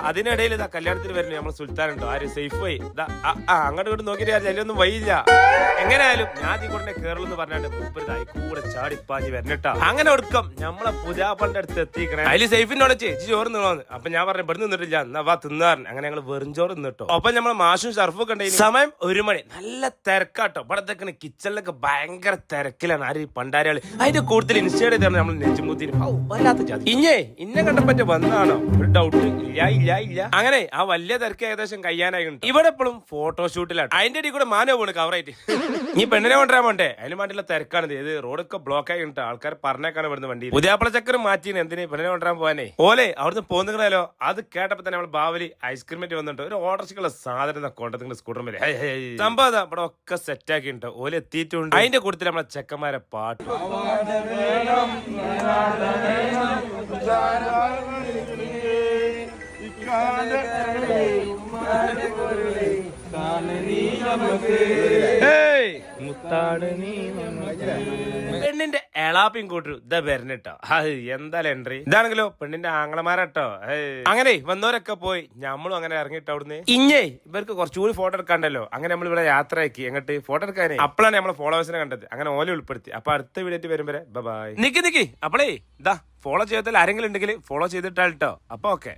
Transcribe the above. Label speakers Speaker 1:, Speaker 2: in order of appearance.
Speaker 1: അതിനിടയിൽ ഇതാ കല്യാണത്തിന് വരുന്നു നമ്മൾ സുൽത്താൻ ഉണ്ടോ ആര് സേഫ് വഴി അങ്ങോട്ട് ഇങ്ങോട്ട് നോക്കിയിട്ട് അതിലൊന്നും വഴിയില്ല. എങ്ങനെയായാലും ഞാൻ ഈ കൂടെ കേരളം എന്ന് പറഞ്ഞാണ്ട് മുപ്പതായി കൂടെ ചാടിപ്പാഞ്ഞ് വരണിട്ടാ. അങ്ങനെ ഒടുക്കം നമ്മളെ പുതിയാപ്പളിന്റെ അടുത്ത് എത്തിക്കണേ. അതില് സേഫിനോട് ചേച്ചി ചോറ് നിന്നോന്ന്. അപ്പൊ ഞാൻ പറഞ്ഞു ഇവിടെ നിന്നിട്ടില്ല, എന്നാ വാ തിന്നാറ്. അങ്ങനെ ഞങ്ങൾ വെറുംചോറ് നിന്നിട്ടോ. അപ്പൊ നമ്മളെ മാഷും ഷർഫും ഒക്കെ ഉണ്ടായി. സമയം 1 മണി, നല്ല തിരക്കാട്ടോ. ഇവിടെ തെക്കണ കിച്ചണിലൊക്കെ ഭയങ്കര തിരക്കിലാണ്. ആര് പണ്ടാരികള് അതിന്റെ കൂടുതൽ ഇൻസ്റ്റേഡ് ചെയ്താണ് നമ്മൾ നെഞ്ചുമുത്തിന് വല്ലാത്ത ജാതി. ഇന്നെ കണ്ടപ്പറ്റ വന്നാണോ ഒരു ഡൗട്ട് ഇല്ല. അങ്ങനെ ആ വലിയ തിരക്ക് ഏകദേശം കഴിയാനായിട്ടുണ്ട്. ഇവിടെ എപ്പോഴും ഫോട്ടോഷൂട്ടിലാണ്. അതിന്റെ ഇടയിൽ കൂടെ മാനോ പോണ് കവറായിട്ട്. ഈ പെണ്ണിനെ കൊണ്ടുവരാൻ പോണ്ടേ, അതിന് വേണ്ടിയുള്ള തിരക്കാണ്. ഇത് റോഡൊക്കെ ബ്ലോക്ക് ആയി ഉണ്ട്. ആൾക്കാർ പറഞ്ഞേക്കാണ് ഇവിടുന്ന് വണ്ടി. പുതിയാപ്പള ചക്കരം മാറ്റിന് എന്തിന് പെണ്ണിനെ കൊണ്ടുവരാൻ പോവാനേ. ഓലെ അവിടുന്ന് പോകുന്നോ അത് കേട്ടപ്പോ തന്നെ നമ്മൾ ബാവലി ഐസ്ക്രീം വന്നിട്ട് ഒരു ഓർഡർക്കുള്ള സാധനം കൊണ്ടു സ്കൂട്ടർ മേലെ സംഭവം ഇവിടെ ഒക്കെ സെറ്റ് ആക്കിട്ടോ. ഓല് എത്തിയിട്ടുണ്ട്. അതിന്റെ കൂട്ടത്തിൽ നമ്മളെ ചെക്കന്മാരെ പാട്ട് പെണ്ണിന്റെ എളാപ്പിയും കൂട്ടു ഇതാ വരണിട്ടോ. എന്തായാലും എൻട്രി ഇതാണെങ്കിലോ പെണ്ണിന്റെ ആങ്ങളമാരട്ടോ. അങ്ങനെ വന്നവരൊക്കെ പോയി, നമ്മളും അങ്ങനെ ഇറങ്ങിട്ടോ അവിടുന്ന്. ഇവർക്ക് കുറച്ചുകൂടി ഫോട്ടോ എടുക്കാണ്ടല്ലോ. അങ്ങനെ നമ്മൾ ഇവിടെ യാത്രയാക്കി എങ്ങോട്ട് ഫോട്ടോ എടുക്കാനേ. അപ്പോഴാണ് നമ്മളെ ഫോളോവേഴ്സിനെ കണ്ടത്. അങ്ങനെ ഓലെ ഉൾപ്പെടുത്തി. അപ്പൊ അടുത്ത വീഡിയോ വരുമ്പോ ബൈ. നിക്ക് അപ്പളേ ഇതാ ഫോളോ ചെയ്താൽ ആരെങ്കിലും ഉണ്ടെങ്കിൽ ഫോളോ ചെയ്തിട്ടാട്ടോ. അപ്പൊ ഓക്കെ.